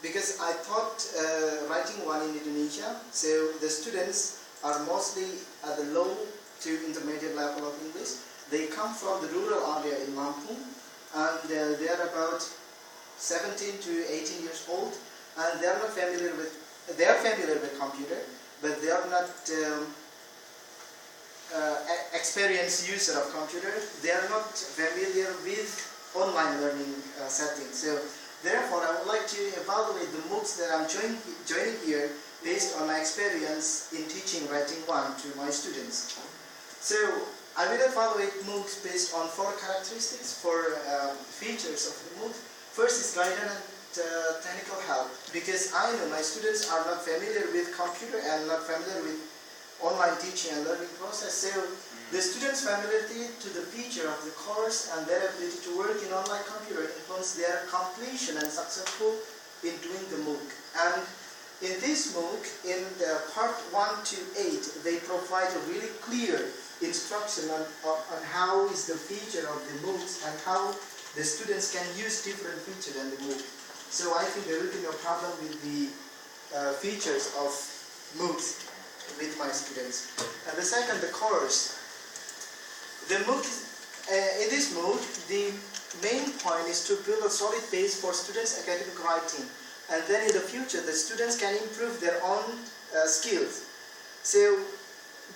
because I taught writing one in Indonesia, so the students are mostly at the low to intermediate level of English. They come from the rural area in Lampung, and they are about 17 to 18 years old, and they are not familiar with, they are familiar with computer, but they are not experienced user of computer. They are not familiar with online learning settings. So therefore, I would like to evaluate the MOOCs that I'm joining here based on my experience in teaching writing 1 to my students. So I will evaluate MOOCs based on 4 characteristics, 4 features of the MOOC. First is guidance and technical help, because I know my students are not familiar with computer and not familiar with online teaching and learning process. So the students' familiarity to the feature of the course and their ability to work in online computer influence their completion and successful in doing the MOOC. And in this MOOC, in the part 1 to 8, they provide a really clear instruction on how is the feature of the MOOCs and how the students can use different features in the MOOC. So I think there will be no problem with the features of MOOCs with my students. And the second, the course. The MOOC, in this MOOC, the main point is to build a solid base for students' academic writing. And then in the future, the students can improve their own skills. So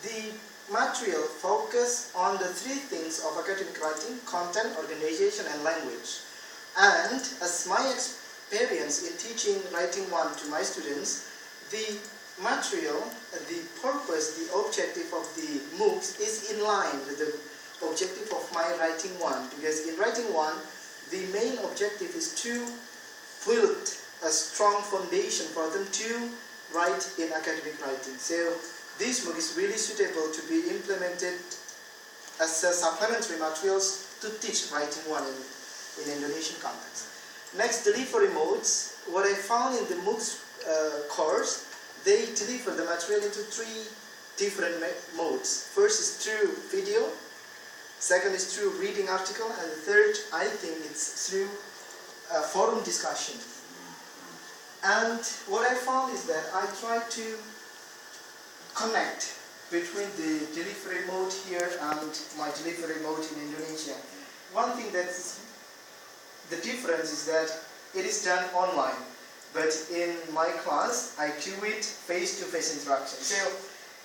the material focus on the 3 things of academic writing: content, organization, and language. And as my experience in teaching writing 1 to my students, the material, the purpose, the objective of the MOOCs is in line with the objective of my writing 1. Because in writing 1, the main objective is to build a strong foundation for them to write in academic writing. So this MOOC is really suitable to be implemented as supplementary materials to teach writing 1 in Indonesian context. Next, delivery modes. What I found in the MOOCs course, they deliver the material into 3 different modes. First is through video, second is through reading article, and the third, I think, it's through forum discussion. And what I found is that I try to connect between the delivery mode here and my delivery mode in Indonesia. One thing that's the difference is that it is done online, but in my class I do it face-to-face interaction. So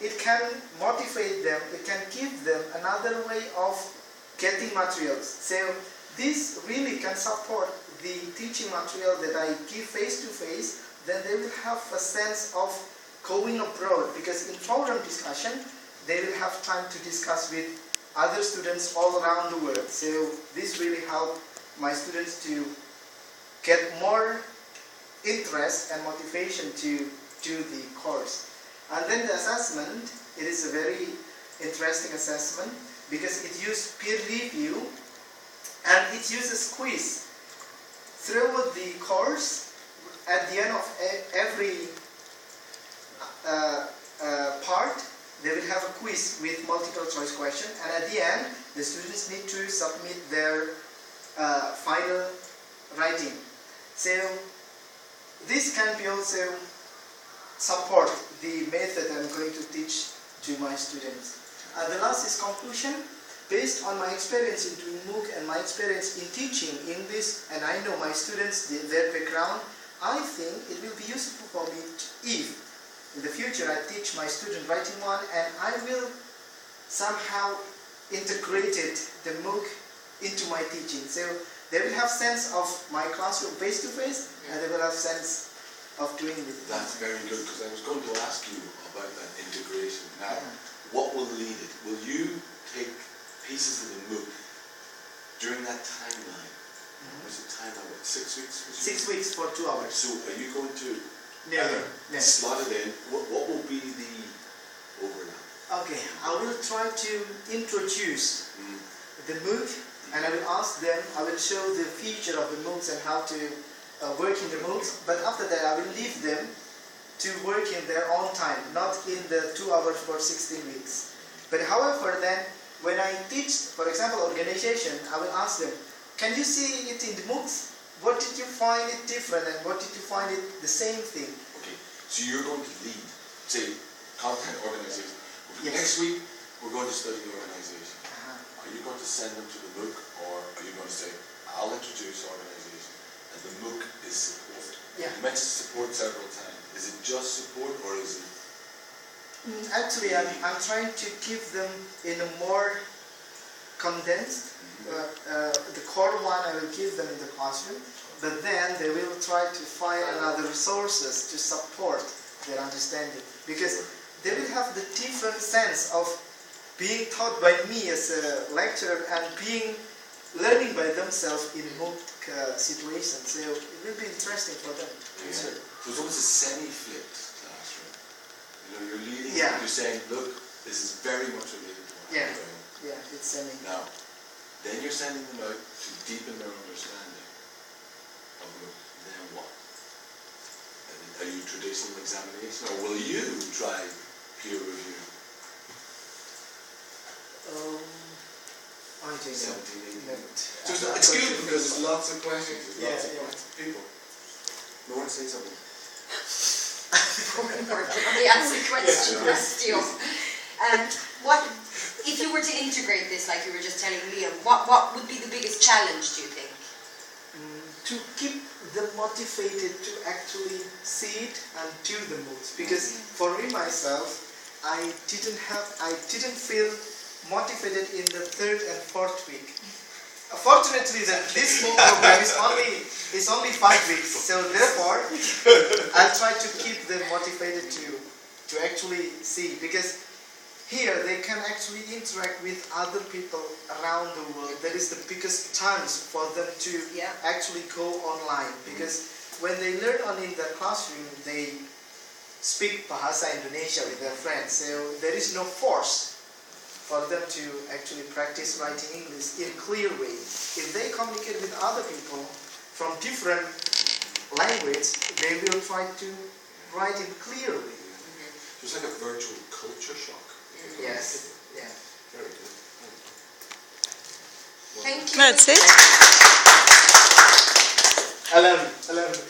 it can motivate them, it can give them another way of getting materials. So this really can support the teaching material that I give face-to-face. Then they will have a sense of going abroad, because in forum discussion they will have time to discuss with other students all around the world. So this really helped my students to get more interest and motivation to do the course. And then the assessment, it is a very interesting assessment because it uses peer review and it uses quiz. Throughout the course, at the end of every part, they will have a quiz with multiple choice question, and at the end, the students need to submit their final writing. So this can be also support the method I'm going to teach to my students. And the last is conclusion. Based on my experience in doing MOOC and my experience in teaching English, and I know my students, their background, I think it will be useful for me if in the future I teach my student writing 1 and I will somehow integrated the MOOC into my teaching. So they will have sense of my classroom face-to-face, and they will have sense of doing it. That's very good, because I was going to ask you about that integration. Now, what will lead it? Will you take pieces of the MOOC during that timeline? What's the timeline? What, 6 weeks? 6 weeks for 2 hours. So are you going to No. slot it in? What will be the overlap? Okay, I will try to introduce the MOOC, and I will ask them, I will show the feature of the MOOCs and how to work in the MOOCs, but after that I will leave them to work in their own time, not in the 2 hours for 16 weeks. But however, then when I teach, for example, organization, I will ask them, can you see it in the MOOCs? what did you find it different and what did you find it the same thing? Okay, so you're going to lead, say, content organization. Okay, Yes. next week, we're going to study the organization. Uh-huh. Are you going to send them to the MOOC, or are you going to say, I'll introduce organization, and the MOOC is support? Yeah. You mentioned support several times. Is it just support, or is it? Actually, I'm trying to keep them in a more condensed. The core one I will give them in the classroom, but then they will try to find another resources to support their understanding, because they will have the different sense of being taught by me as a lecturer and learning by themselves in MOOC situations. So it will be interesting for them. Yeah. So it's almost a semi-flipped classroom. You know, you're leading, Yeah. you're saying, look, this is very much related to what Yeah. I'm doing. Yeah, it's semi. Now, then you're sending them out to deepen their understanding of the MOOC. Then what? Are you traditional examination, or will you try peer review? I don't know. 17, 18. No. So it's good because there's lots of questions, there's lots of people. No one say something. The answer question, Prastyo. What, if you were to integrate this, like you were just telling Liam, what would be the biggest challenge, do you think? To keep them motivated to actually see it and do the MOOCs, because for me myself, I didn't feel motivated in the 3rd and 4th week. Fortunately, that this MOOC program is only 5 weeks, so therefore I'll try to keep them motivated to actually see, because here they can actually interact with other people around the world. That is the biggest chance for them to actually go online, because when they learn in the classroom, they speak Bahasa Indonesia with their friends, so there is no force for them to actually practice writing English in a clear way. If they communicate with other people from different language, they will try to write in a clear way. So it's like a virtual culture shock. Yes. Yeah. Very good. Thank you. That's it. I love it.